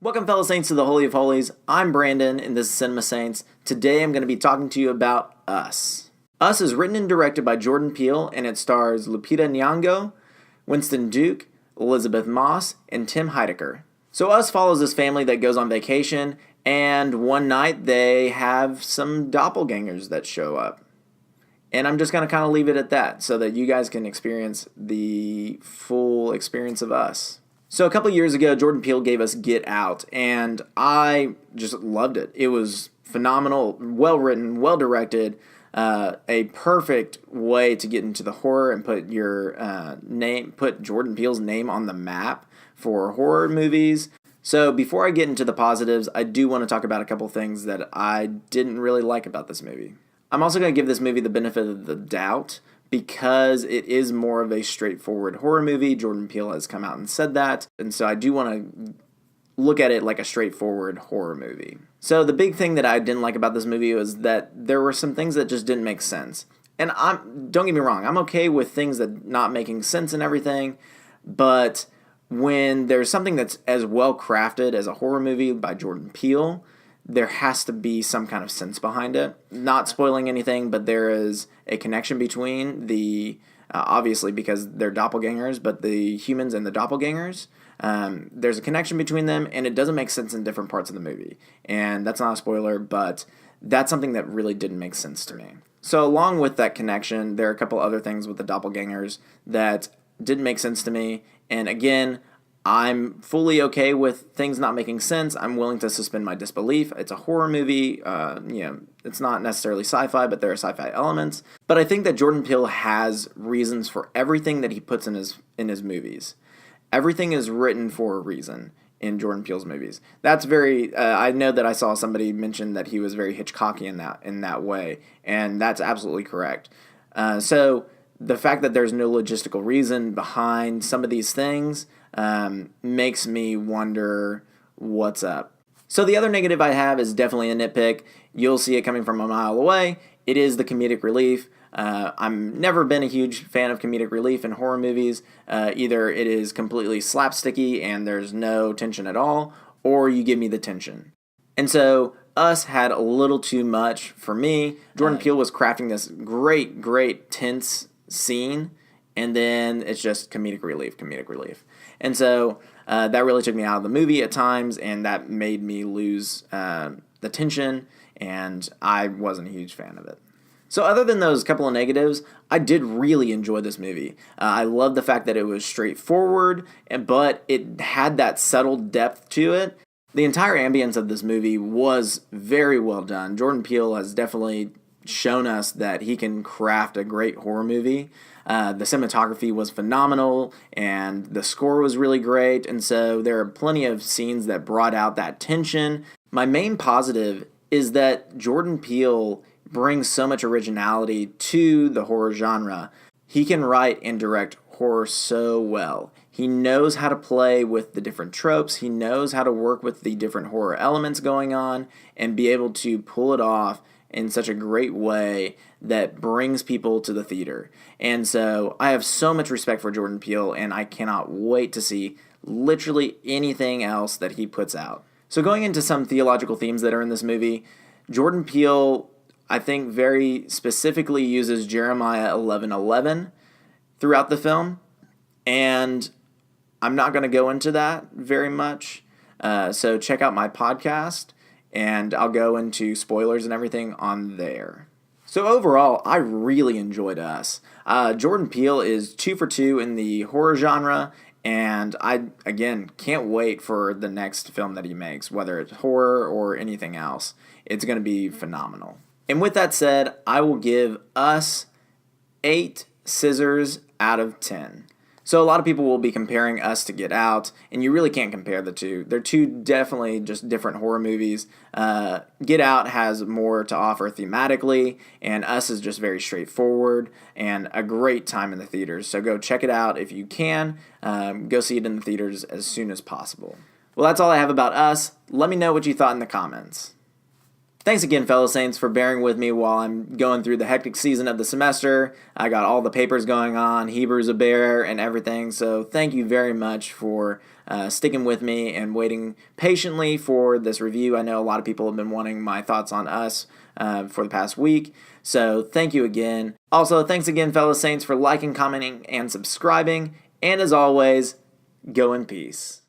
Welcome, fellow saints, to the Holy of Holies. I'm Brandon, and this is Cinema Saints. Today I'm going to be talking to you about Us. Us is written and directed by Jordan Peele, and it stars Lupita Nyong'o, Winston Duke, Elisabeth Moss, and Tim Heidecker. So Us follows this family that goes on vacation, and one night they have some doppelgangers that show up. And I'm just going to kind of leave it at that so that you guys can experience the full experience of Us. So a couple years ago, Jordan Peele gave us Get Out, and I just loved it. It was phenomenal, well written, well directed, a perfect way to get into the horror and put put Jordan Peele's name on the map for horror movies. So before I get into the positives, I do want to talk about a couple things that I didn't really like about this movie. I'm also going to give this movie the benefit of the doubt, because it is more of a straightforward horror movie. Jordan Peele has come out and said that, and so I do want to look at it like a straightforward horror movie. So the big thing that I didn't like about this movie was that there were some things that just didn't make sense. And don't get me wrong, I'm okay with things that not making sense and everything, but when there's something that's as well crafted as a horror movie by Jordan Peele, there has to be some kind of sense behind it. Not spoiling anything, but there is a connection between the, obviously because they're doppelgangers, but the humans and the doppelgangers, there's a connection between them, and it doesn't make sense in different parts of the movie. And that's not a spoiler, but that's something that really didn't make sense to me. So along with that connection, there are a couple other things with the doppelgangers that didn't make sense to me. And again, I'm fully okay with things not making sense. I'm willing to suspend my disbelief. It's a horror movie. It's not necessarily sci-fi, but there are sci-fi elements. But I think that Jordan Peele has reasons for everything that he puts in his movies. Everything is written for a reason in Jordan Peele's movies. That's very. I know that I saw somebody mention that he was very Hitchcockian in that way, and that's absolutely correct. So the fact that there's no logistical reason behind some of these things makes me wonder what's up. So the other negative I have is definitely a nitpick. You'll see it coming from a mile away. It is the comedic relief. I'm never been a huge fan of comedic relief in horror movies. Either it is completely slapsticky and there's no tension at all, or you give me the tension. And so Us had a little too much for me. Jordan Peele was crafting this great tense scene, and then it's just comedic relief. And so that really took me out of the movie at times, and that made me lose the tension, and I wasn't a huge fan of it. So other than those couple of negatives, I did really enjoy this movie. I love the fact that it was straightforward, but it had that subtle depth to it. The entire ambience of this movie was very well done. Jordan Peele has definitely shown us that he can craft a great horror movie. The cinematography was phenomenal, and the score was really great, and so there are plenty of scenes that brought out that tension. My main positive is that Jordan Peele brings so much originality to the horror genre. He can write and direct horror so well. He knows how to play with the different tropes. He knows how to work with the different horror elements going on and be able to pull it off in such a great way that brings people to the theater. And so I have so much respect for Jordan Peele, and I cannot wait to see literally anything else that he puts out. So going into some theological themes that are in this movie, Jordan Peele, I think, very specifically uses Jeremiah 11:11 throughout the film, and I'm not going to go into that very much. So check out my podcast, and I'll go into spoilers and everything on there. So overall, I really enjoyed Us. Jordan Peele is 2 for 2 in the horror genre, and I, again, can't wait for the next film that he makes, whether it's horror or anything else. It's going to be phenomenal. And with that said, I will give Us 8 scissors out of 10. So a lot of people will be comparing Us to Get Out, and you really can't compare the two. They're two definitely just different horror movies. Get Out has more to offer thematically, and Us is just very straightforward and a great time in the theaters. So go check it out if you can. Go see it in the theaters as soon as possible. Well, that's all I have about Us. Let me know what you thought in the comments. Thanks again, fellow Saints, for bearing with me while I'm going through the hectic season of the semester. I got all the papers going on, Hebrew's a bear, and everything. So thank you very much for sticking with me and waiting patiently for this review. I know a lot of people have been wanting my thoughts on Us for the past week. So thank you again. Also, thanks again, fellow Saints, for liking, commenting, and subscribing. And as always, go in peace.